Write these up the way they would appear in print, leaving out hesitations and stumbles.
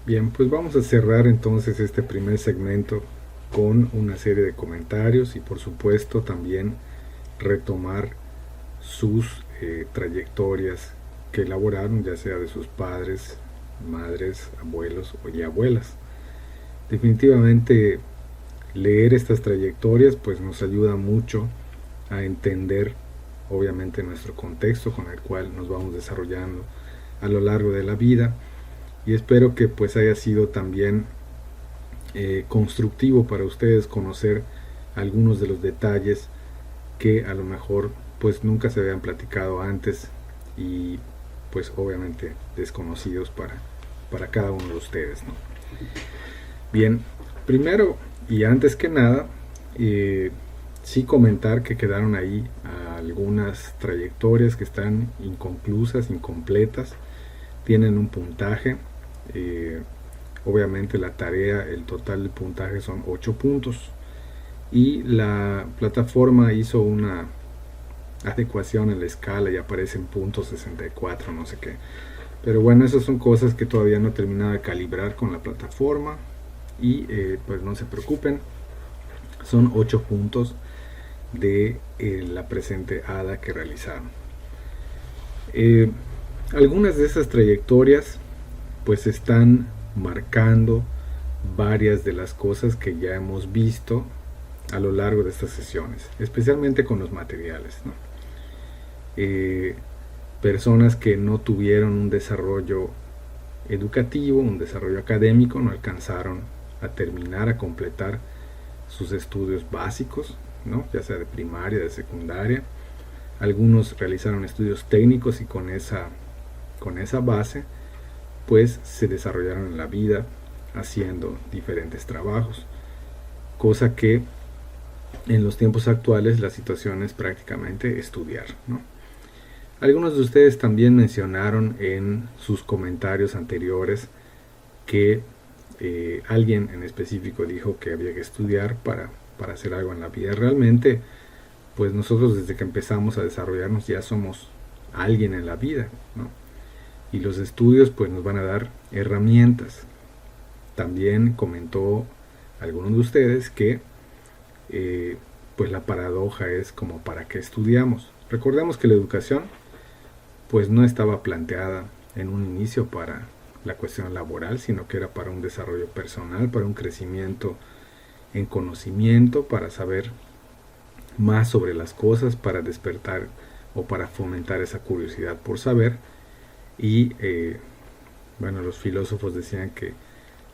Bien, pues vamos a cerrar entonces este primer segmento con una serie de comentarios y por supuesto también retomar sus trayectorias que elaboraron, ya sea de sus padres, madres, abuelos y abuelas. Definitivamente leer estas trayectorias pues nos ayuda mucho a entender obviamente nuestro contexto con el cual nos vamos desarrollando a lo largo de la vida, y espero que pues haya sido también constructivo para ustedes conocer algunos de los detalles que a lo mejor pues nunca se habían platicado antes y pues obviamente desconocidos para cada uno de ustedes, ¿no? Bien, primero y antes que nada, sí comentar que quedaron ahí algunas trayectorias que están inconclusas, incompletas, tienen un puntaje. eh, Obviamente la tarea, el total del puntaje son 8 puntos y la plataforma hizo una adecuación en la escala y aparecen puntos 64, no sé qué. Pero bueno, esas son cosas que todavía no he terminado de calibrar con la plataforma y pues no se preocupen, son 8 puntos de la presente ADA que realizaron. Eh, Algunas de esas trayectorias pues están marcando varias de las cosas que ya hemos visto a lo largo de estas sesiones, especialmente con los materiales, ¿no? Eh, Personas que no tuvieron un desarrollo educativo, un desarrollo académico, no alcanzaron a terminar, a completar sus estudios básicos, ¿no? Ya sea de primaria, de secundaria. Algunos realizaron estudios técnicos y con esa base pues se desarrollaron en la vida haciendo diferentes trabajos, cosa que en los tiempos actuales la situación es prácticamente estudiar, ¿no? Algunos de ustedes también mencionaron en sus comentarios anteriores que alguien en específico dijo que había que estudiar para hacer algo en la vida. Realmente, pues nosotros desde que empezamos a desarrollarnos ya somos alguien en la vida, ¿no? Y los estudios pues nos van a dar herramientas. También comentó algunos de ustedes que pues la paradoja es como para qué estudiamos. Recordemos que la educación pues no estaba planteada en un inicio para la cuestión laboral, sino que era para un desarrollo personal, para un crecimiento en conocimiento, para saber más sobre las cosas, para despertar o para fomentar esa curiosidad por saber. Y bueno, los filósofos decían que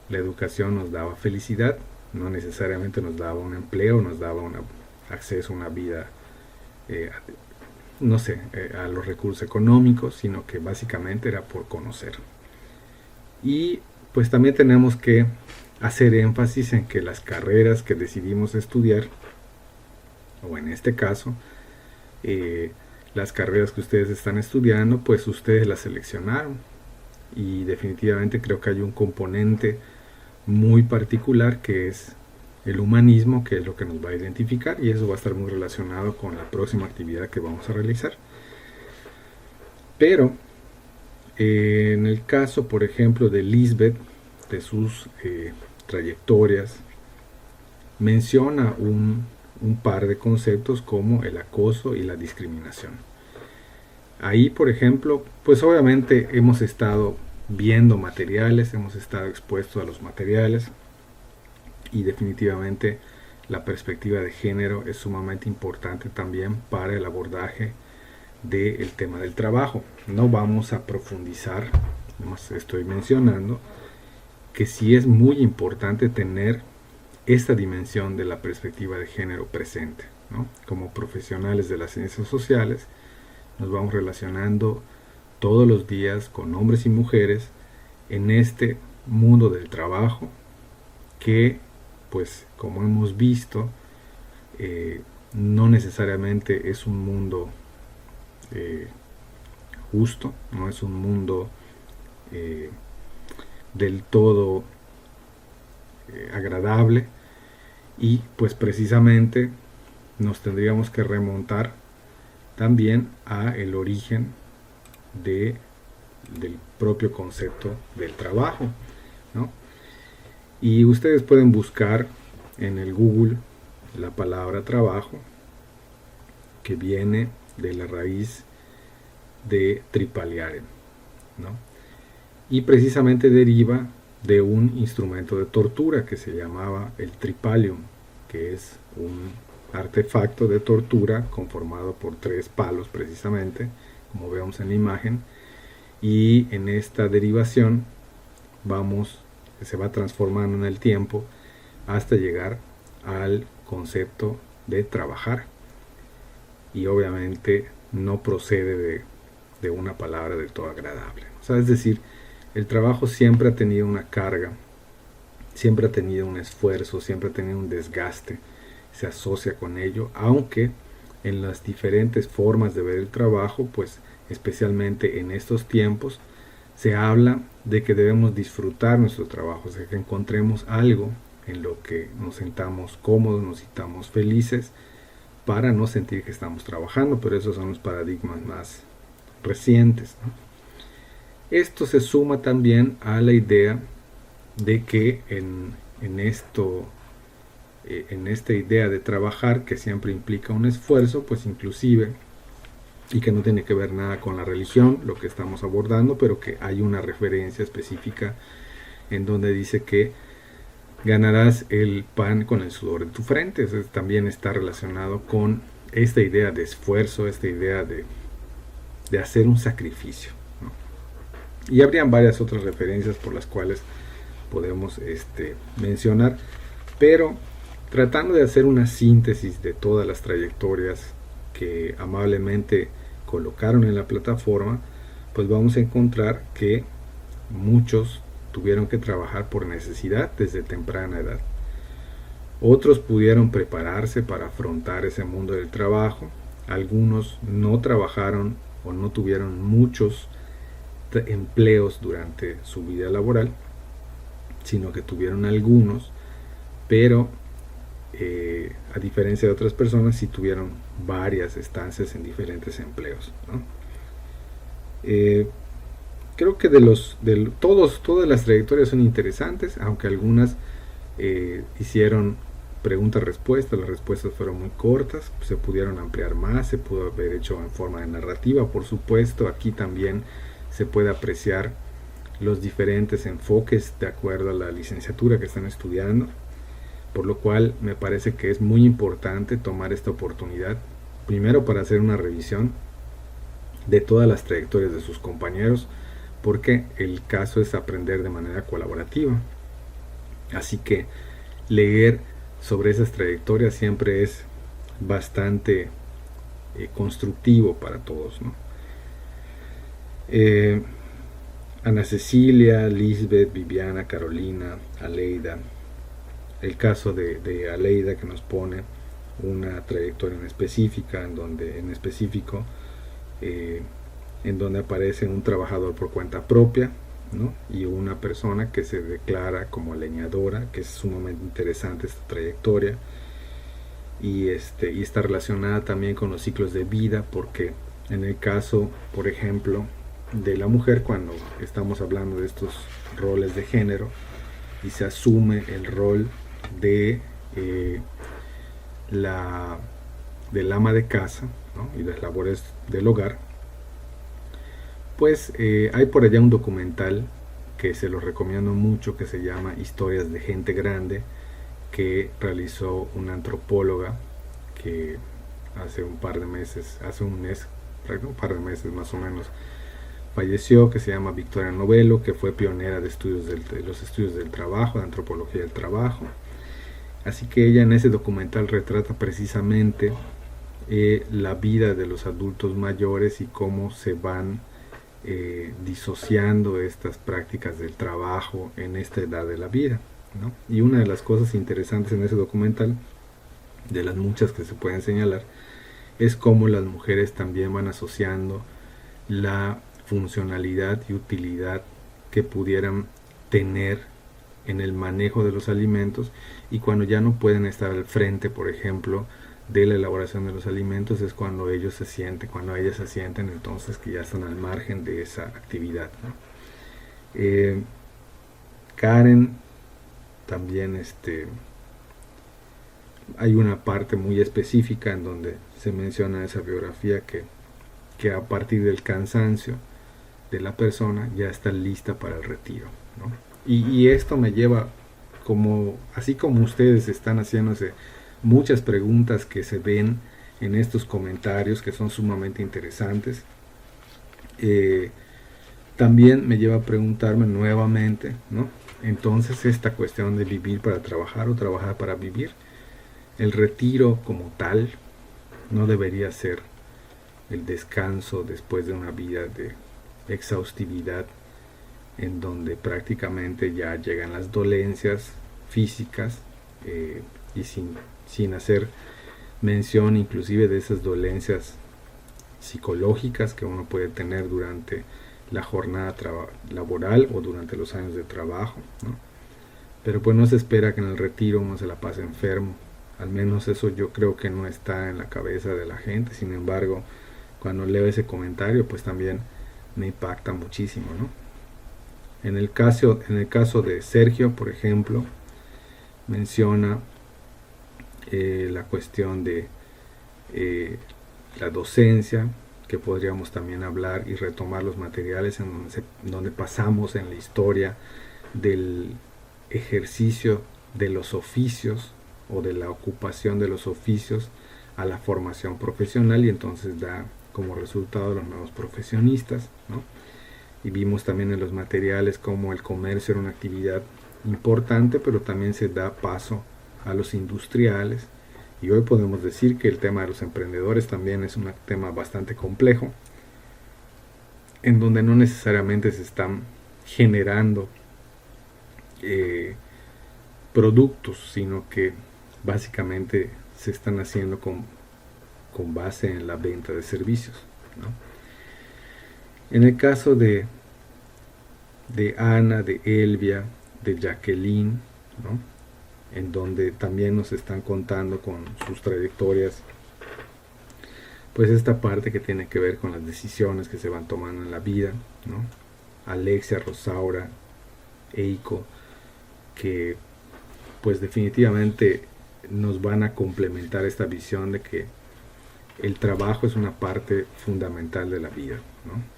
la educación nos daba felicidad, no necesariamente nos daba un empleo, nos daba acceso a una vida, eh, no sé, a los recursos económicos, sino que básicamente era por conocer. Y pues también tenemos que hacer énfasis en que las carreras que decidimos estudiar, o en este caso, eh, las carreras que ustedes están estudiando, pues ustedes las seleccionaron. Y definitivamente creo que hay un componente muy particular que es el humanismo, que es lo que nos va a identificar, y eso va a estar muy relacionado con la próxima actividad que vamos a realizar. Pero en el caso, por ejemplo, de Lisbeth, de sus trayectorias, menciona un par de conceptos como el acoso y la discriminación. Ahí, por ejemplo, pues obviamente hemos estado viendo materiales, hemos estado expuestos a los materiales y definitivamente la perspectiva de género es sumamente importante también para el abordaje del tema del trabajo. No vamos a profundizar, más estoy mencionando que sí es muy importante tener esta dimensión de la perspectiva de género presente, ¿no? Como profesionales de las ciencias sociales nos vamos relacionando todos los días con hombres y mujeres en este mundo del trabajo que, pues como hemos visto, no necesariamente es un mundo eh, justo, no es un mundo eh, del todo agradable, y pues precisamente nos tendríamos que remontar también a el origen de, del propio concepto del trabajo. ¿no? Y ustedes pueden buscar en el Google la palabra trabajo, que viene de la raíz de tripaliare, ¿no? Y precisamente deriva de un instrumento de tortura que se llamaba el tripalium, que es un artefacto de tortura conformado por 3 palos precisamente, como vemos en la imagen, y en esta derivación se va transformando en el tiempo hasta llegar al concepto de trabajar, y obviamente no procede de una palabra del todo agradable. O sea, es decir, el trabajo siempre ha tenido una carga, siempre ha tenido un esfuerzo, siempre ha tenido un desgaste, se asocia con ello, aunque en las diferentes formas de ver el trabajo, pues especialmente en estos tiempos, se habla de que debemos disfrutar nuestro trabajo, de que encontremos algo en lo que nos sintamos cómodos, nos sintamos felices, para no sentir que estamos trabajando, pero esos son los paradigmas más recientes, ¿no? Esto se suma también a la idea de que en esta idea de trabajar, que siempre implica un esfuerzo, pues inclusive, y que no tiene que ver nada con la religión, lo que estamos abordando, pero que hay una referencia específica en donde dice que ganarás el pan con el sudor de tu frente. Eso también está relacionado con esta idea de esfuerzo, esta idea de hacer un sacrificio, ¿no? Y habrían varias otras referencias por las cuales podemos mencionar, pero tratando de hacer una síntesis de todas las trayectorias que amablemente colocaron en la plataforma, pues vamos a encontrar que muchos tuvieron que trabajar por necesidad desde temprana edad. Otros pudieron prepararse para afrontar ese mundo del trabajo. Algunos no trabajaron o no tuvieron muchos empleos durante su vida laboral, sino que tuvieron algunos, pero a diferencia de otras personas sí tuvieron varias estancias en diferentes empleos, ¿no? Creo que todas las trayectorias son interesantes, aunque algunas hicieron preguntas-respuestas, las respuestas fueron muy cortas, se pudieron ampliar más, se pudo haber hecho en forma de narrativa, por supuesto. Aquí también se puede apreciar los diferentes enfoques de acuerdo a la licenciatura que están estudiando, por lo cual me parece que es muy importante tomar esta oportunidad, primero para hacer una revisión de todas las trayectorias de sus compañeros, porque el caso es aprender de manera colaborativa. Así que leer sobre esas trayectorias siempre es bastante constructivo para todos, ¿no? Ana Cecilia, Lisbeth, Viviana, Carolina, Aleida. El caso de Aleida, que nos pone una trayectoria en específica, en donde aparece un trabajador por cuenta propia, ¿no? Y una persona que se declara como leñadora, que es sumamente interesante esta trayectoria, y está relacionada también con los ciclos de vida, porque en el caso, por ejemplo, de la mujer, cuando estamos hablando de estos roles de género y se asume el rol del ama de casa, ¿no? Y las labores del hogar, pues hay por allá un documental que se lo recomiendo mucho, que se llama Historias de Gente Grande, que realizó una antropóloga que hace un par de meses más o menos, falleció, que se llama Victoria Novello, que fue pionera de los estudios del trabajo, de antropología del trabajo. Así que ella en ese documental retrata precisamente la vida de los adultos mayores y cómo se van disociando estas prácticas del trabajo en esta edad de la vida, ¿no? Y una de las cosas interesantes en ese documental, de las muchas que se pueden señalar, es cómo las mujeres también van asociando la funcionalidad y utilidad que pudieran tener en el manejo de los alimentos, y cuando ya no pueden estar al frente, por ejemplo, de la elaboración de los alimentos, es cuando ellas se sienten entonces que ya están al margen de esa actividad, ¿no? Karen también hay una parte muy específica en donde se menciona esa biografía que a partir del cansancio de la persona ya está lista para el retiro, ¿no? Y esto me lleva, así como ustedes están haciéndose muchas preguntas que se ven en estos comentarios que son sumamente interesantes, también me lleva a preguntarme nuevamente, ¿no? Entonces, esta cuestión de vivir para trabajar o trabajar para vivir, el retiro como tal no debería ser el descanso después de una vida de exhaustividad en donde prácticamente ya llegan las dolencias físicas, y sin hacer mención inclusive de esas dolencias psicológicas que uno puede tener durante la jornada laboral o durante los años de trabajo, ¿no? Pero pues no se espera que en el retiro uno se la pase enfermo. Al menos eso yo creo que no está en la cabeza de la gente. Sin embargo, cuando leo ese comentario, pues también me impacta muchísimo, ¿no? En el caso de Sergio, por ejemplo, menciona la cuestión de la docencia, que podríamos también hablar y retomar los materiales en donde pasamos en la historia del ejercicio de los oficios o de la ocupación de los oficios a la formación profesional, y entonces da como resultado los nuevos profesionistas, ¿no? Y vimos también en los materiales cómo el comercio era una actividad importante, pero también se da paso a los industriales, y hoy podemos decir que el tema de los emprendedores también es un tema bastante complejo, en donde no necesariamente se están generando productos, sino que básicamente se están haciendo con base en la venta de servicios, ¿no? En el caso de Ana, de Elvia, de Jacqueline, ¿no? En donde también nos están contando con sus trayectorias, pues esta parte que tiene que ver con las decisiones que se van tomando en la vida, ¿no? Alexia, Rosaura, Eiko, que pues definitivamente nos van a complementar esta visión de que el trabajo es una parte fundamental de la vida, ¿no?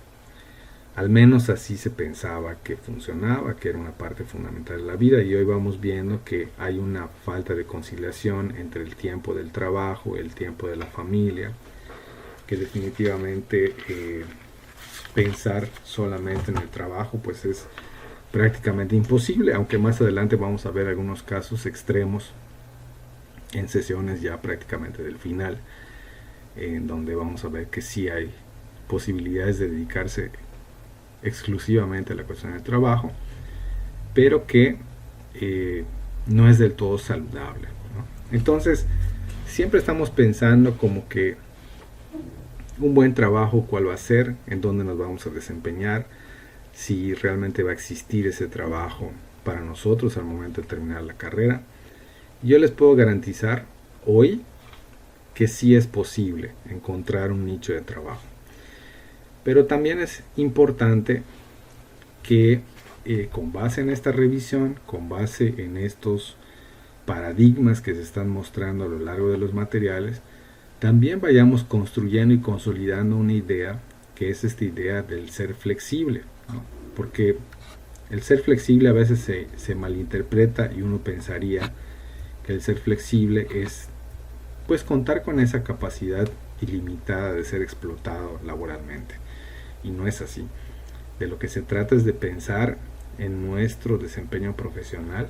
Al menos así se pensaba que funcionaba, que era una parte fundamental de la vida, y hoy vamos viendo que hay una falta de conciliación entre el tiempo del trabajo y el tiempo de la familia, que definitivamente pensar solamente en el trabajo pues es prácticamente imposible, aunque más adelante vamos a ver algunos casos extremos en sesiones ya prácticamente del final, en donde vamos a ver que sí hay posibilidades de dedicarse exclusivamente a la cuestión del trabajo, pero que no es del todo saludable, ¿no? Entonces siempre estamos pensando como que un buen trabajo cuál va a ser, en dónde nos vamos a desempeñar, si realmente va a existir ese trabajo para nosotros al momento de terminar la carrera. Yo les puedo garantizar hoy que sí es posible encontrar un nicho de trabajo. Pero también es importante que con base en esta revisión, con base en estos paradigmas que se están mostrando a lo largo de los materiales, también vayamos construyendo y consolidando una idea, que es esta idea del ser flexible, ¿no? Porque el ser flexible a veces se malinterpreta y uno pensaría que el ser flexible es pues contar con esa capacidad ilimitada de ser explotado laboralmente. Y no es así. De lo que se trata es de pensar en nuestro desempeño profesional.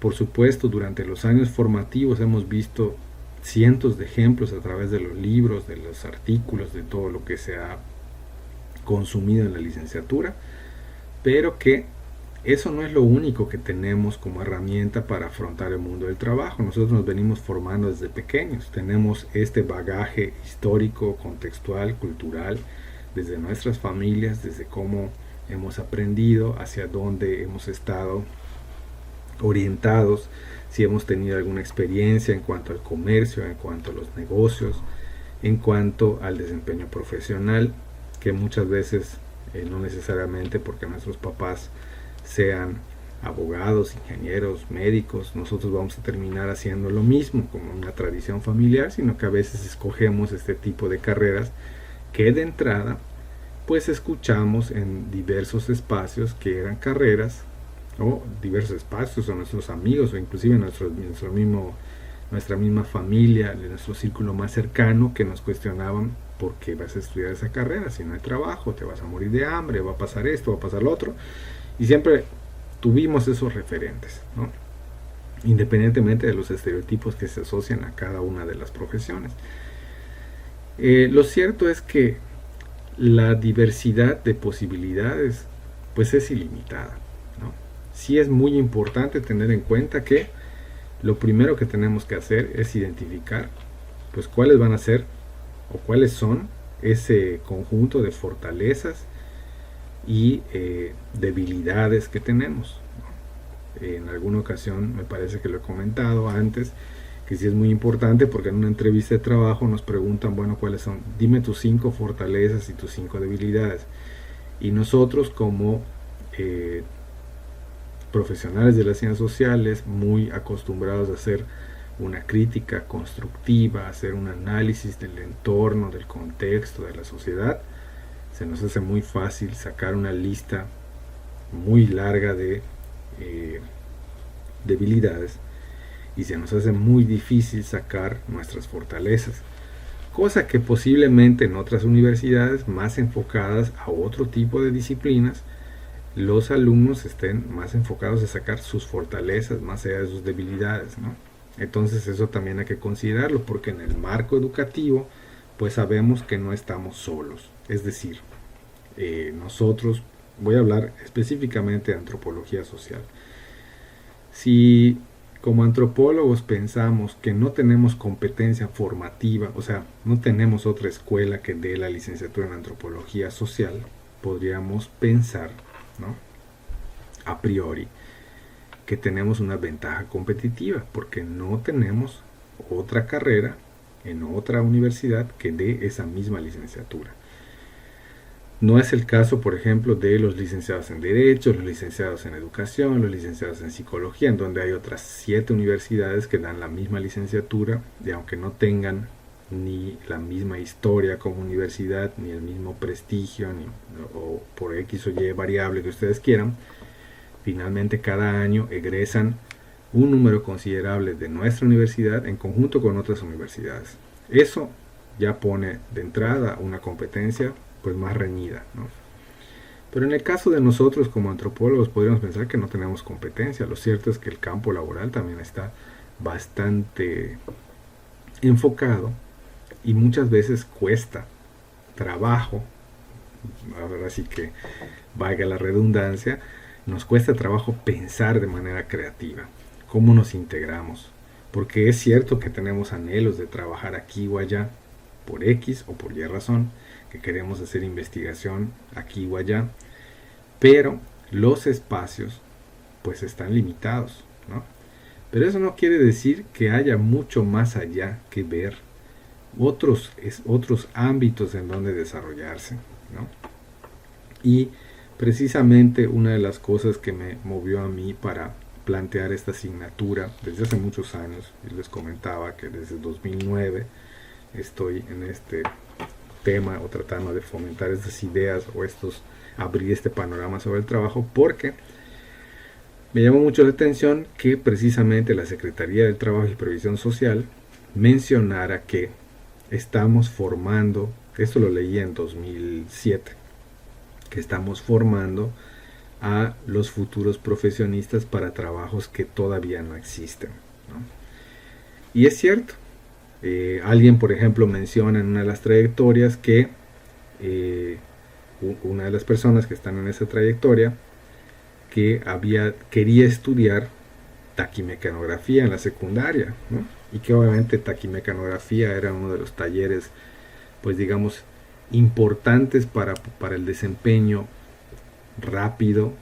Por supuesto, durante los años formativos hemos visto cientos de ejemplos a través de los libros, de los artículos, de todo lo que se ha consumido en la licenciatura, pero que eso no es lo único que tenemos como herramienta para afrontar el mundo del trabajo. Nosotros nos venimos formando desde pequeños, tenemos este bagaje histórico, contextual, cultural, desde nuestras familias, desde cómo hemos aprendido, hacia dónde hemos estado orientados, si hemos tenido alguna experiencia en cuanto al comercio, en cuanto a los negocios, en cuanto al desempeño profesional, que muchas veces no necesariamente porque nuestros papás sean abogados, ingenieros, médicos, nosotros vamos a terminar haciendo lo mismo como una tradición familiar, sino que a veces escogemos este tipo de carreras que de entrada pues escuchamos en diversos espacios que eran carreras, o diversos espacios, o nuestros amigos, o inclusive nuestra misma familia, de nuestro círculo más cercano, que nos cuestionaban por qué vas a estudiar esa carrera, si no hay trabajo, te vas a morir de hambre, va a pasar esto, va a pasar lo otro, y siempre tuvimos esos referentes, ¿no? Independientemente de los estereotipos que se asocian a cada una de las profesiones. Lo cierto es que la diversidad de posibilidades pues es ilimitada, ¿no? Sí es muy importante tener en cuenta que lo primero que tenemos que hacer es identificar pues cuáles van a ser o cuáles son ese conjunto de fortalezas y debilidades que tenemos, ¿no? En alguna ocasión me parece que lo he comentado antes, que sí es muy importante, porque en una entrevista de trabajo nos preguntan, bueno, cuáles son, dime tus 5 fortalezas y tus 5 debilidades. Y nosotros como profesionales de las ciencias sociales, muy acostumbrados a hacer una crítica constructiva, a hacer un análisis del entorno, del contexto, de la sociedad, se nos hace muy fácil sacar una lista muy larga de debilidades, y se nos hace muy difícil sacar nuestras fortalezas, cosa que posiblemente en otras universidades más enfocadas a otro tipo de disciplinas, los alumnos estén más enfocados a sacar sus fortalezas más allá de sus debilidades, ¿no? Entonces eso también hay que considerarlo, porque en el marco educativo pues sabemos que no estamos solos. Es decir, nosotros, voy a hablar específicamente de antropología social. Si como antropólogos pensamos que no tenemos competencia formativa, o sea, no tenemos otra escuela que dé la licenciatura en antropología social, podríamos pensar, ¿no?, a priori, que tenemos una ventaja competitiva, porque no tenemos otra carrera en otra universidad que dé esa misma licenciatura. No es el caso, por ejemplo, de los licenciados en Derecho, los licenciados en Educación, los licenciados en Psicología, en donde hay otras 7 universidades que dan la misma licenciatura, y aunque no tengan ni la misma historia como universidad, ni el mismo prestigio, o por X o Y variable que ustedes quieran, finalmente cada año egresan un número considerable de nuestra universidad en conjunto con otras universidades. Eso ya pone de entrada una competencia pues más reñida, ¿no? Pero en el caso de nosotros como antropólogos podríamos pensar que no tenemos competencia. Lo cierto es que el campo laboral también está bastante enfocado y muchas veces cuesta trabajo, ahora sí que valga la redundancia, nos cuesta trabajo pensar de manera creativa, cómo nos integramos, porque es cierto que tenemos anhelos de trabajar aquí o allá, por X o por Y razón, que queremos hacer investigación aquí o allá, pero los espacios pues están limitados, ¿no? Pero eso no quiere decir que haya mucho más allá que ver, otros ámbitos en donde desarrollarse, ¿no? Y precisamente una de las cosas que me movió a mí para plantear esta asignatura desde hace muchos años, y les comentaba que desde 2009 estoy en este tema o tratando de fomentar estas ideas o abrir este panorama sobre el trabajo, porque me llamó mucho la atención que precisamente la Secretaría del Trabajo y Previsión Social mencionara que estamos formando, esto lo leí en 2007, que estamos formando a los futuros profesionistas para trabajos que todavía no existen, ¿no? Y es cierto. Alguien, por ejemplo, menciona en una de las trayectorias que una de las personas que están en esa trayectoria que quería estudiar taquimecanografía en la secundaria, ¿no? Y que obviamente taquimecanografía era uno de los talleres, pues digamos, importantes para el desempeño rápido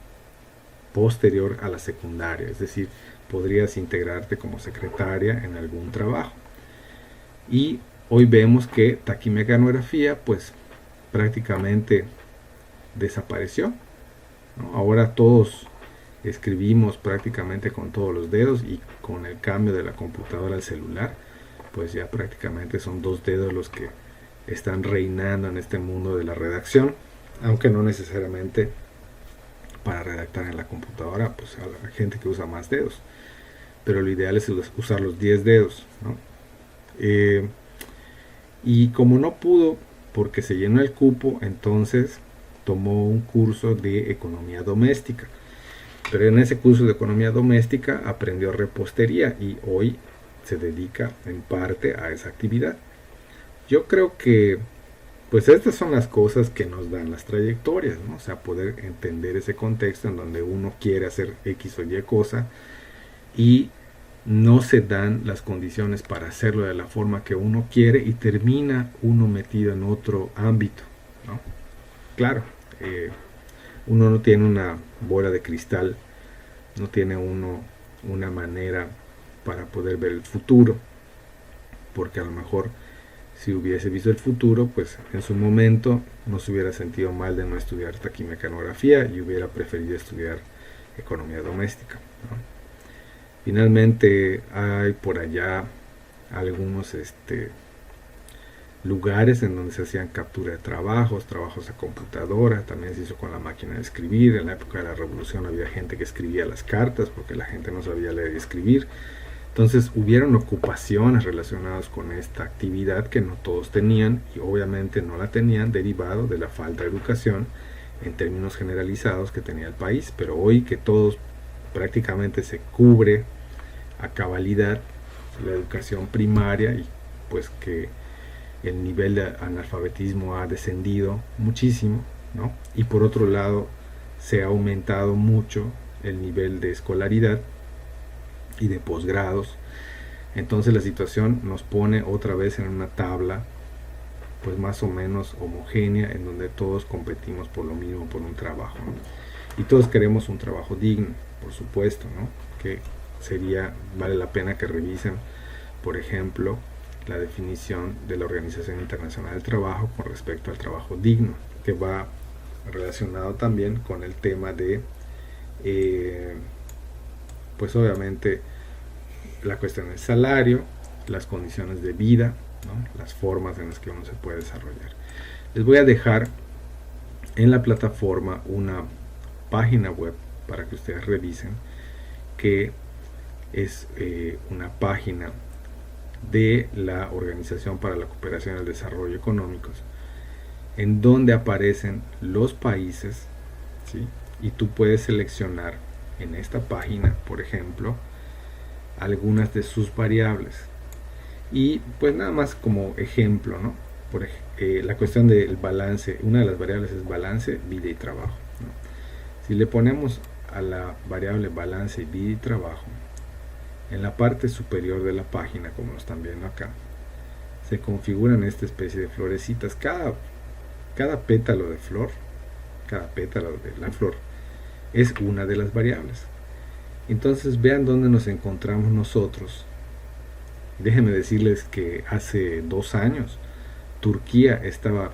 posterior a la secundaria, es decir, podrías integrarte como secretaria en algún trabajo. Y hoy vemos que taquimecanografía pues prácticamente desapareció, ¿no? Ahora todos escribimos prácticamente con todos los dedos, y con el cambio de la computadora al celular, pues ya prácticamente son 2 dedos los que están reinando en este mundo de la redacción, aunque no necesariamente para redactar en la computadora, pues a la gente que usa más dedos, pero lo ideal es usar los 10 dedos, ¿no? Y como no pudo porque se llenó el cupo, entonces tomó un curso de economía doméstica. Pero en ese curso de economía doméstica aprendió repostería y hoy se dedica en parte a esa actividad. Yo creo que pues estas son las cosas que nos dan las trayectorias, ¿no? O sea, poder entender ese contexto en donde uno quiere hacer X o Y cosa y no se dan las condiciones para hacerlo de la forma que uno quiere y termina uno metido en otro ámbito, ¿no? Claro, uno no tiene una bola de cristal, no tiene uno una manera para poder ver el futuro, porque a lo mejor si hubiese visto el futuro, pues en su momento no se hubiera sentido mal de no estudiar taquimecanografía y hubiera preferido estudiar economía doméstica, ¿no? Finalmente hay por allá algunos lugares en donde se hacían captura de trabajos a computadora, también se hizo con la máquina de escribir. En la época de la revolución había gente que escribía las cartas porque la gente no sabía leer y escribir. Entonces hubieron ocupaciones relacionadas con esta actividad que no todos tenían, y obviamente no la tenían derivado de la falta de educación en términos generalizados que tenía el país. Pero hoy que todos prácticamente se cubre a cabalidad la educación primaria, y pues que el nivel de analfabetismo ha descendido muchísimo, ¿no? Y por otro lado se ha aumentado mucho el nivel de escolaridad y de posgrados. Entonces la situación nos pone otra vez en una tabla pues más o menos homogénea, en donde todos competimos por lo mismo, por un trabajo, ¿no? Y todos queremos un trabajo digno, por supuesto, ¿no? Que vale la pena que revisen, por ejemplo, la definición de la Organización Internacional del Trabajo con respecto al trabajo digno, que va relacionado también con el tema de pues obviamente la cuestión del salario, las condiciones de vida, ¿no? Las formas en las que uno se puede desarrollar. Les voy a dejar en la plataforma una página web para que ustedes revisen, que es una página de la Organización para la Cooperación y el Desarrollo Económicos, en donde aparecen los países, ¿sí? Y tú puedes seleccionar en esta página, por ejemplo, algunas de sus variables. Y pues nada más como ejemplo, ¿no? La cuestión del balance, una de las variables es balance, vida y trabajo, ¿no? Si le ponemos a la variable balance, vida y trabajo, en la parte superior de la página, como lo están viendo acá, se configuran esta especie de florecitas. Cada pétalo de flor, cada pétalo de la flor es una de las variables. Entonces vean dónde nos encontramos nosotros. Déjenme decirles que hace 2 años Turquía estaba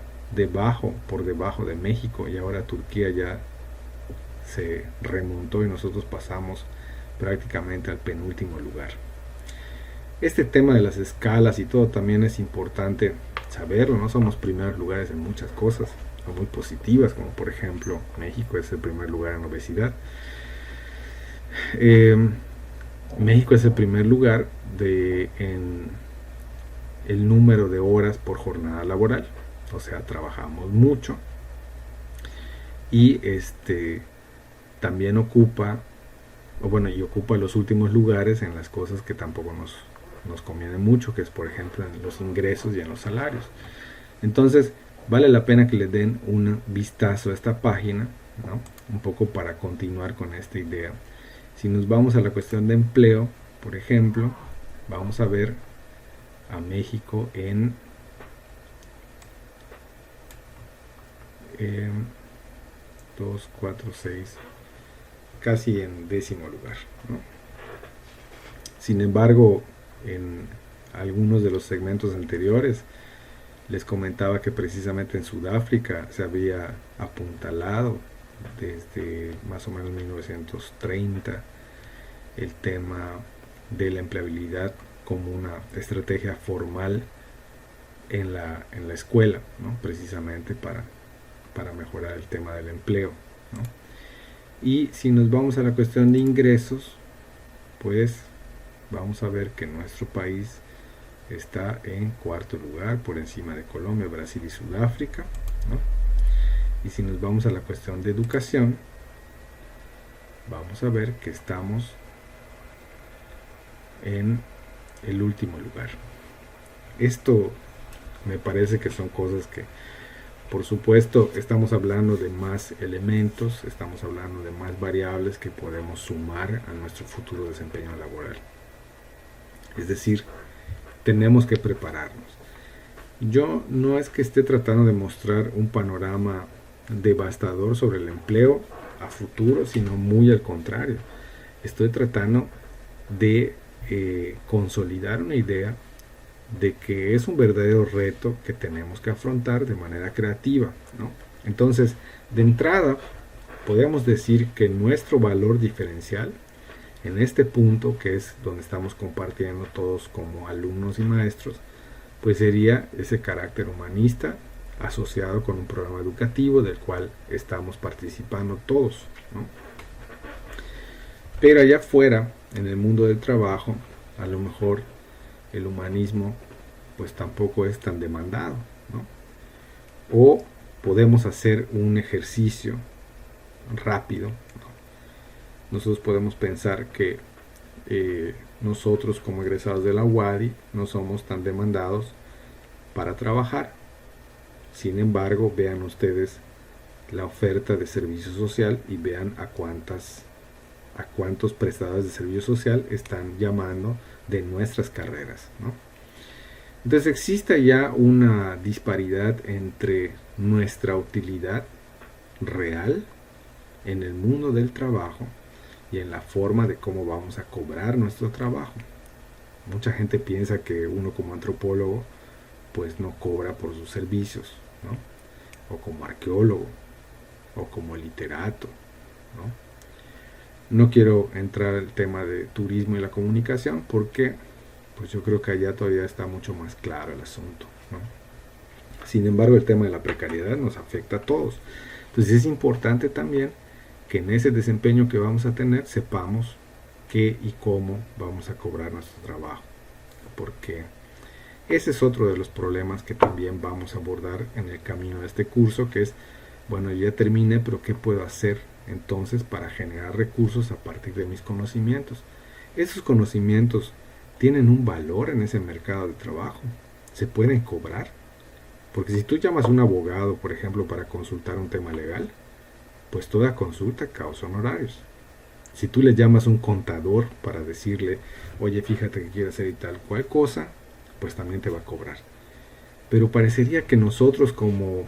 por debajo de México, y ahora Turquía ya se remontó y nosotros pasamos prácticamente al penúltimo lugar. Este tema de las escalas y todo también es importante saberlo, no somos primeros lugares en muchas cosas muy positivas, como por ejemplo México es el primer lugar en obesidad. México es el primer lugar en el número de horas por jornada laboral, o sea, trabajamos mucho, y también ocupa los últimos lugares en las cosas que tampoco nos conviene mucho, que es por ejemplo en los ingresos y en los salarios. Entonces vale la pena que le den un vistazo a esta página, ¿no? Un poco para continuar con esta idea. Si nos vamos a la cuestión de empleo, por ejemplo, vamos a ver a México en 2, 4, 6, casi en 10º lugar, ¿no? Sin embargo, en algunos de los segmentos anteriores les comentaba que precisamente en Sudáfrica se había apuntalado desde más o menos 1930 el tema de la empleabilidad como una estrategia formal en la escuela, ¿no? Precisamente para mejorar el tema del empleo, ¿no? Y si nos vamos a la cuestión de ingresos, pues vamos a ver que nuestro país está en cuarto lugar por encima de Colombia, Brasil y Sudáfrica, ¿no? Y si nos vamos a la cuestión de educación, vamos a ver que estamos en el último lugar. Esto me parece que son cosas que, por supuesto, estamos hablando de más elementos, estamos hablando de más variables que podemos sumar a nuestro futuro desempeño laboral. Es decir, tenemos que prepararnos. Yo no es que esté tratando de mostrar un panorama devastador sobre el empleo a futuro, sino muy al contrario. Estoy tratando de consolidar una idea de que es un verdadero reto que tenemos que afrontar de manera creativa, ¿no? Entonces, de entrada, podemos decir que nuestro valor diferencial en este punto, que es donde estamos compartiendo todos como alumnos y maestros, pues sería ese carácter humanista asociado con un programa educativo del cual estamos participando todos, ¿no? Pero allá afuera, en el mundo del trabajo, a lo mejor el humanismo pues tampoco es tan demandado, ¿no? O podemos hacer un ejercicio rápido, ¿no? Nosotros podemos pensar que nosotros como egresados de la UADY no somos tan demandados para trabajar. Sin embargo, vean ustedes la oferta de servicio social y vean a cuántos prestadores de servicio social están llamando de nuestras carreras, ¿no? Entonces existe ya una disparidad entre nuestra utilidad real en el mundo del trabajo y en la forma de cómo vamos a cobrar nuestro trabajo. Mucha gente piensa que uno como antropólogo pues no cobra por sus servicios, ¿no? O como arqueólogo, o como literato, ¿no? No quiero entrar al tema de turismo y la comunicación porque pues yo creo que allá todavía está mucho más claro el asunto, ¿no? Sin embargo, el tema de la precariedad nos afecta a todos. Entonces es importante también que en ese desempeño que vamos a tener sepamos qué y cómo vamos a cobrar nuestro trabajo, porque ese es otro de los problemas que también vamos a abordar en el camino de este curso, que es, bueno, ya terminé, pero ¿qué puedo hacer entonces para generar recursos a partir de mis conocimientos? Esos conocimientos tienen un valor en ese mercado de trabajo, se pueden cobrar, porque si tú llamas a un abogado, por ejemplo, para consultar un tema legal, pues toda consulta causa honorarios. Si tú le llamas a un contador para decirle, oye, fíjate que quiero hacer y tal cual cosa, pues también te va a cobrar. Pero parecería que nosotros como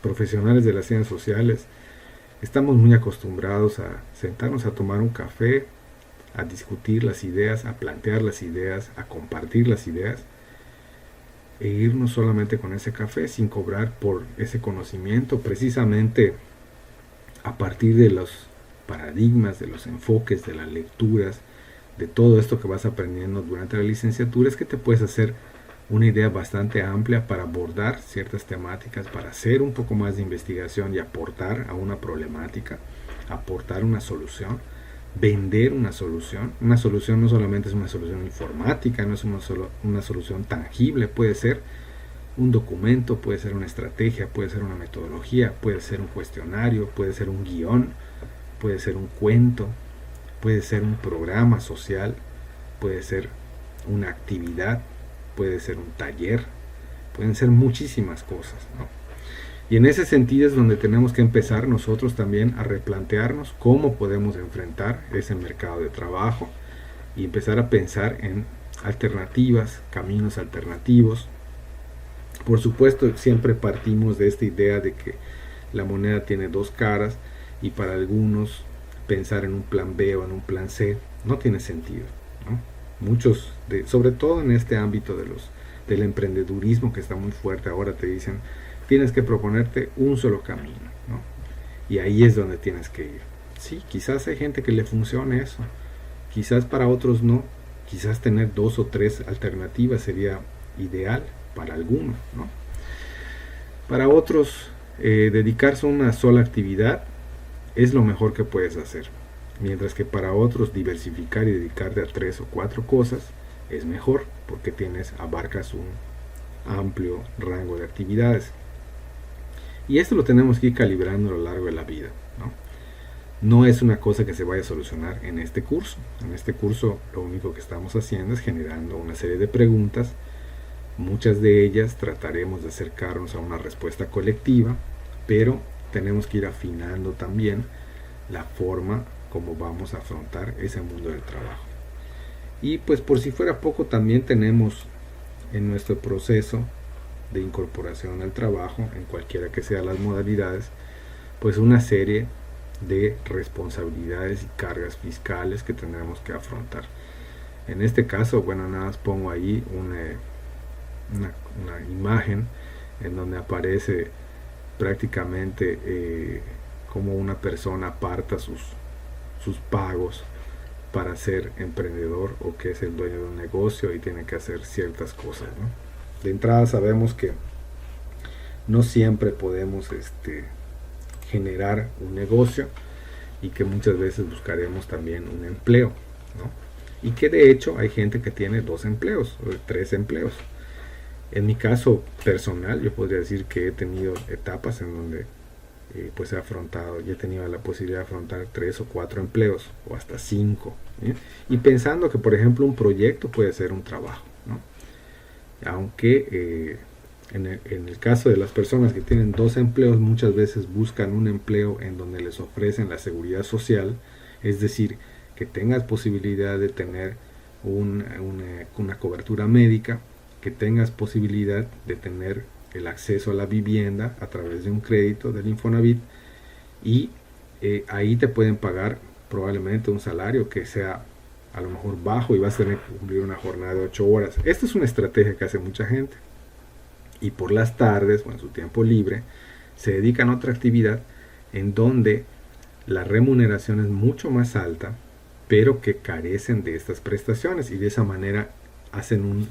profesionales de las ciencias sociales estamos muy acostumbrados a sentarnos a tomar un café, a discutir las ideas, a plantear las ideas, a compartir las ideas e irnos solamente con ese café sin cobrar por ese conocimiento, precisamente a partir de los paradigmas, de los enfoques, de las lecturas, de todo esto que vas aprendiendo durante la licenciatura, es que te puedes hacer una idea bastante amplia para abordar ciertas temáticas, para hacer un poco más de investigación y aportar a una problemática, aportar una solución, vender una solución. Una solución no solamente es una solución informática, no es una solución tangible, puede ser un documento, puede ser una estrategia, puede ser una metodología, puede ser un cuestionario, puede ser un guión, puede ser un cuento, puede ser un programa social, puede ser una actividad, puede ser un taller, pueden ser muchísimas cosas, ¿no? Y en ese sentido es donde tenemos que empezar nosotros también a replantearnos cómo podemos enfrentar ese mercado de trabajo y empezar a pensar en alternativas, caminos alternativos. Por supuesto, siempre partimos de esta idea de que la moneda tiene dos caras y para algunos pensar en un plan B o en un plan C no tiene sentido, ¿no? Muchos, sobre todo en este ámbito del emprendedurismo que está muy fuerte ahora, te dicen tienes que proponerte un solo camino, ¿no? Y ahí es donde tienes que ir. Sí, quizás hay gente que le funcione eso, quizás para otros no, quizás tener 2 o 3 alternativas sería ideal para algunos, ¿no? Para otros, dedicarse a una sola actividad es lo mejor que puedes hacer, mientras que para otros diversificar y dedicarte a 3 o 4 cosas es mejor porque abarcas un amplio rango de actividades. Y esto lo tenemos que ir calibrando a lo largo de la vida, ¿no? No es una cosa que se vaya a solucionar en este curso. En este curso lo único que estamos haciendo es generando una serie de preguntas. Muchas de ellas trataremos de acercarnos a una respuesta colectiva, pero tenemos que ir afinando también la forma como vamos a afrontar ese mundo del trabajo. Y pues por si fuera poco, también tenemos en nuestro proceso de incorporación al trabajo, en cualquiera que sean las modalidades, pues una serie de responsabilidades y cargas fiscales que tendremos que afrontar. En este caso, bueno, nada más pongo ahí una imagen en donde aparece prácticamente cómo una persona aparta sus pagos para ser emprendedor o que es el dueño de un negocio y tiene que hacer ciertas cosas, ¿no? De entrada sabemos que no siempre podemos generar un negocio y que muchas veces buscaremos también un empleo, ¿no? Y que de hecho hay gente que tiene 2 empleos o 3 empleos. En mi caso personal, yo podría decir que he tenido etapas en donde pues he afrontado y he tenido la posibilidad de afrontar 3 o 4 empleos o hasta 5, ¿sí? Y pensando que por ejemplo un proyecto puede ser un trabajo, ¿no? Aunque en el caso de las personas que tienen 2 empleos, muchas veces buscan un empleo en donde les ofrecen la seguridad social, es decir, que tengas posibilidad de tener una cobertura médica, que tengas posibilidad de tener el acceso a la vivienda a través de un crédito del Infonavit, y ahí te pueden pagar probablemente un salario que sea a lo mejor bajo y vas a tener que cumplir una jornada de 8 horas. Esta es una estrategia que hace mucha gente. Y por las tardes o en su tiempo libre se dedican a otra actividad en donde la remuneración es mucho más alta, pero que carecen de estas prestaciones, y de esa manera hacen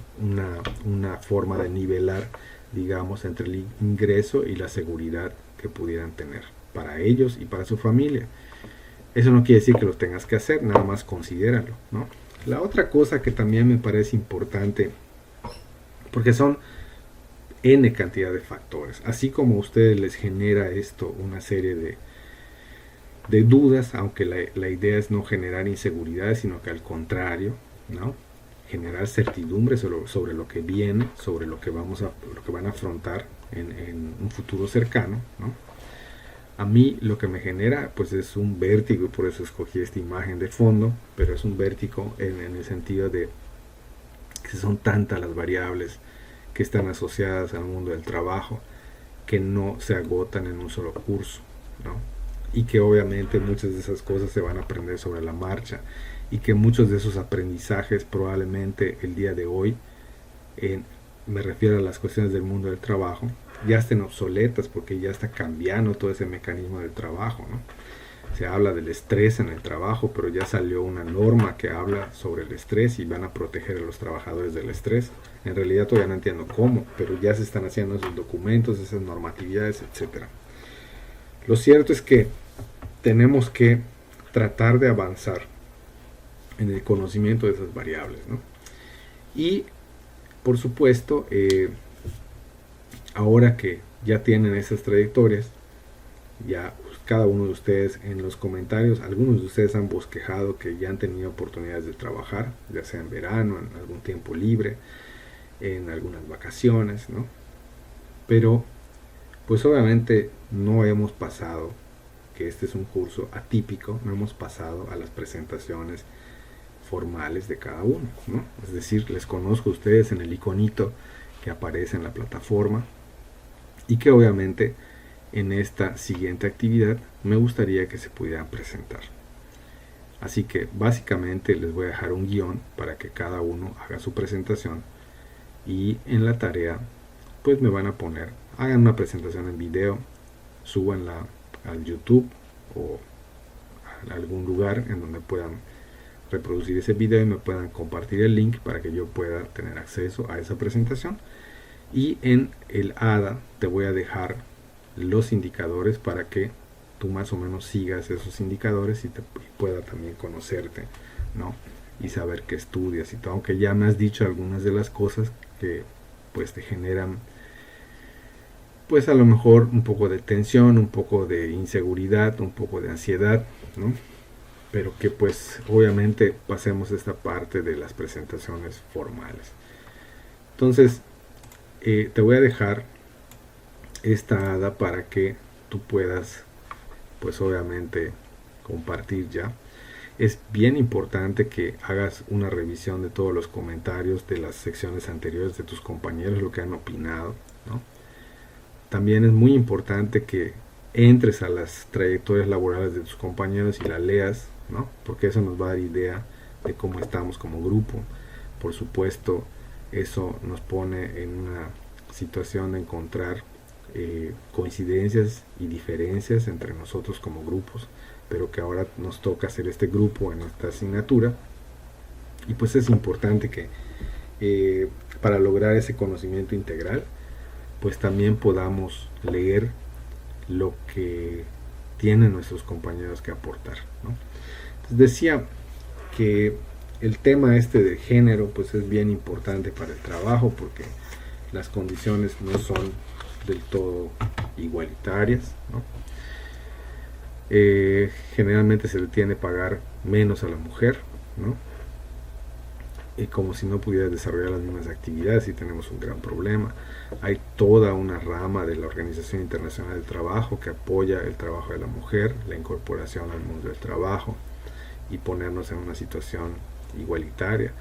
una forma de nivelar, digamos, entre el ingreso y la seguridad que pudieran tener para ellos y para su familia. Eso no quiere decir que lo tengas que hacer, nada más considéralo, ¿no? La otra cosa que también me parece importante, porque son N cantidad de factores, así como a ustedes les genera esto una serie de dudas, aunque la idea es no generar inseguridades, sino que al contrario, ¿no? Generar certidumbre sobre lo que viene, sobre lo que van a afrontar en un futuro cercano, ¿no? A mí lo que me genera pues es un vértigo, y por eso escogí esta imagen de fondo, pero es un vértigo en el sentido de que son tantas las variables que están asociadas al mundo del trabajo que no se agotan en un solo curso, ¿no? Y que obviamente muchas de esas cosas se van a aprender sobre la marcha, y que muchos de esos aprendizajes probablemente el día de hoy, me refiero a las cuestiones del mundo del trabajo, ya estén obsoletas porque ya está cambiando todo ese mecanismo del trabajo, ¿no? Se habla del estrés en el trabajo, pero ya salió una norma que habla sobre el estrés y van a proteger a los trabajadores del estrés. En realidad todavía no entiendo cómo, pero ya se están haciendo esos documentos, esas normatividades, etc. Lo cierto es que tenemos que tratar de avanzar en el conocimiento de esas variables, ¿no? Y por supuesto, ahora que ya tienen esas trayectorias, ya cada uno de ustedes en los comentarios, algunos de ustedes han bosquejado que ya han tenido oportunidades de trabajar, ya sea en verano, en algún tiempo libre, en algunas vacaciones, ¿no? Pero pues obviamente no hemos pasado, que este es un curso atípico, no hemos pasado a las presentaciones formales de cada uno, ¿no? Es decir, les conozco a ustedes en el iconito que aparece en la plataforma, y que obviamente en esta siguiente actividad me gustaría que se pudieran presentar. Así que básicamente les voy a dejar un guión para que cada uno haga su presentación, y en la tarea pues me van a poner, hagan una presentación en video, súbanla al YouTube o a algún lugar en donde puedan reproducir ese video y me puedan compartir el link para que yo pueda tener acceso a esa presentación. Y en el ADA te voy a dejar los indicadores para que tú más o menos sigas esos indicadores y pueda también conocerte, ¿no? Y saber qué estudias y todo, aunque ya me has dicho algunas de las cosas que pues te generan pues a lo mejor un poco de tensión, un poco de inseguridad, un poco de ansiedad, ¿no? Pero que pues obviamente pasemos esta parte de las presentaciones formales. Entonces te voy a dejar esta ADA para que tú puedas pues obviamente compartir ya. Es bien importante que hagas una revisión de todos los comentarios de las secciones anteriores de tus compañeros, lo que han opinado, ¿no? También es muy importante que entres a las trayectorias laborales de tus compañeros y la leas, ¿no? Porque eso nos va a dar idea de cómo estamos como grupo. Por supuesto, eso nos pone en una situación de encontrar coincidencias y diferencias entre nosotros como grupos, pero que ahora nos toca hacer este grupo en esta asignatura. Y pues es importante que para lograr ese conocimiento integral, pues también podamos leer lo que tienen nuestros compañeros que aportar, ¿no? Entonces decía que el tema este de género pues es bien importante para el trabajo porque las condiciones no son del todo igualitarias, ¿no? Generalmente se le tiende a pagar menos a la mujer, ¿no? Y como si no pudiera desarrollar las mismas actividades, y tenemos un gran problema. Hay toda una rama de la Organización Internacional del Trabajo que apoya el trabajo de la mujer, la incorporación al mundo del trabajo y ponernos en una situación igualitaria,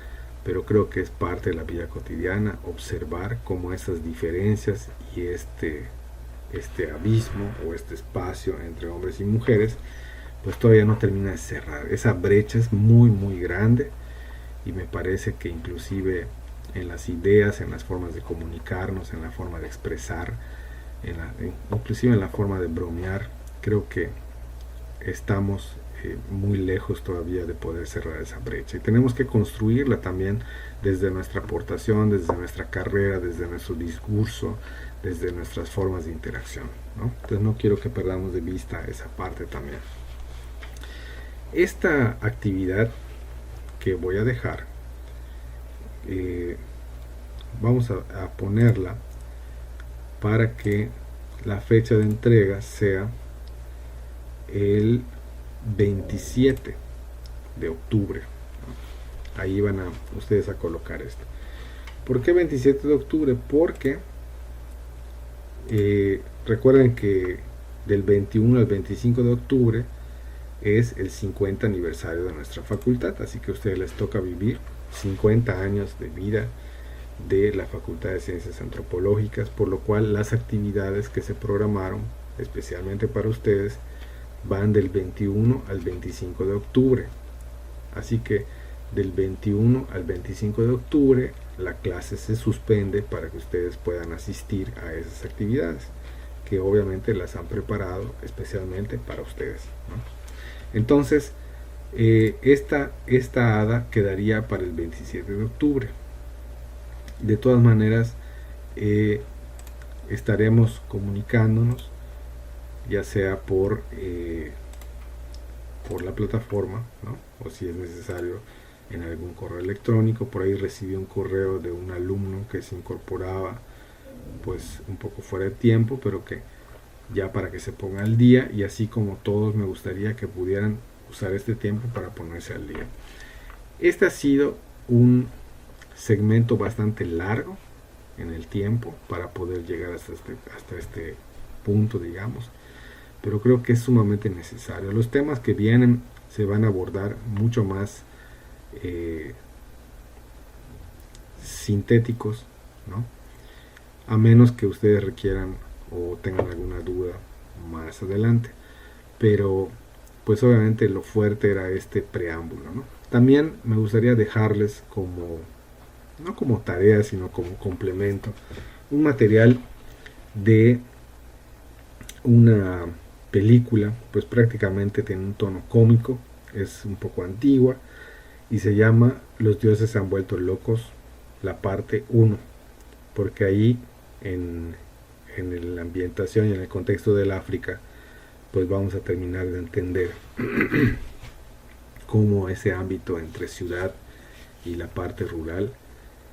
pero creo que es parte de la vida cotidiana observar cómo esas diferencias y este abismo o este espacio entre hombres y mujeres pues todavía no termina de cerrar. Esa brecha es muy muy grande y me parece que inclusive en las ideas, en las formas de comunicarnos, en la forma de expresar, inclusive en la forma de bromear, creo que estamos muy lejos todavía de poder cerrar esa brecha y tenemos que construirla también desde nuestra aportación, desde nuestra carrera, desde nuestro discurso, desde nuestras formas de interacción, ¿no? Entonces no quiero que perdamos de vista esa parte también. Esta actividad que voy a dejar, vamos a ponerla para que la fecha de entrega sea el 27 de octubre. Ahí van a ustedes a colocar esto. ¿Por qué 27 de octubre? Porque recuerden que del 21 al 25 de octubre es el 50 aniversario de nuestra facultad, así que a ustedes les toca vivir 50 años de vida de la Facultad de Ciencias Antropológicas, por lo cual las actividades que se programaron especialmente para ustedes van del 21 al 25 de octubre. Así que del 21 al 25 de octubre la clase se suspende para que ustedes puedan asistir a esas actividades que obviamente las han preparado especialmente para ustedes, ¿no? Entonces esta ADA quedaría para el 27 de octubre. De todas maneras estaremos comunicándonos ya sea por la plataforma, ¿no? O si es necesario en algún correo electrónico. Por ahí recibí un correo de un alumno que se incorporaba pues un poco fuera de tiempo, pero que ya para que se ponga al día, y así como todos me gustaría que pudieran usar este tiempo para ponerse al día. Este ha sido un segmento bastante largo en el tiempo para poder llegar hasta este punto, digamos, pero creo que es sumamente necesario. Los temas que vienen se van a abordar mucho más sintéticos, ¿no? A menos que ustedes requieran o tengan alguna duda más adelante, pero pues obviamente lo fuerte era este preámbulo, ¿no? También me gustaría dejarles como, no como tarea, sino como complemento, un material de una película pues prácticamente tiene un tono cómico, es un poco antigua y se llama Los dioses se han vuelto locos, la parte 1, porque ahí en la ambientación y en el contexto del África pues vamos a terminar de entender cómo ese ámbito entre ciudad y la parte rural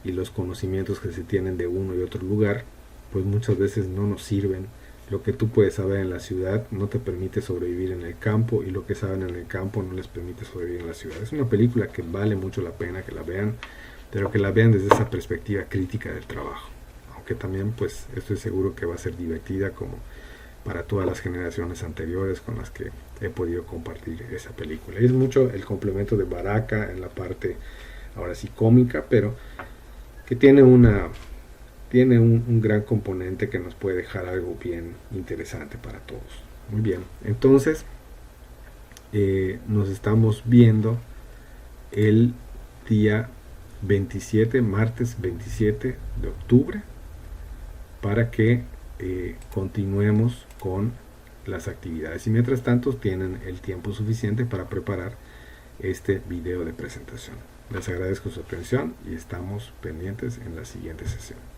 y los conocimientos que se tienen de uno y otro lugar pues muchas veces no nos sirven. Lo que tú puedes saber en la ciudad no te permite sobrevivir en el campo y lo que saben en el campo no les permite sobrevivir en la ciudad. Es una película que vale mucho la pena que la vean, pero que la vean desde esa perspectiva crítica del trabajo. Aunque también pues estoy seguro que va a ser divertida como para todas las generaciones anteriores con las que he podido compartir esa película. Y es mucho el complemento de Baraka en la parte ahora sí cómica, pero que tiene un gran componente que nos puede dejar algo bien interesante para todos. Muy bien, entonces nos estamos viendo el día 27, martes 27 de octubre, para que continuemos con las actividades. Y mientras tanto tienen el tiempo suficiente para preparar este video de presentación. Les agradezco su atención y estamos pendientes en la siguiente sesión.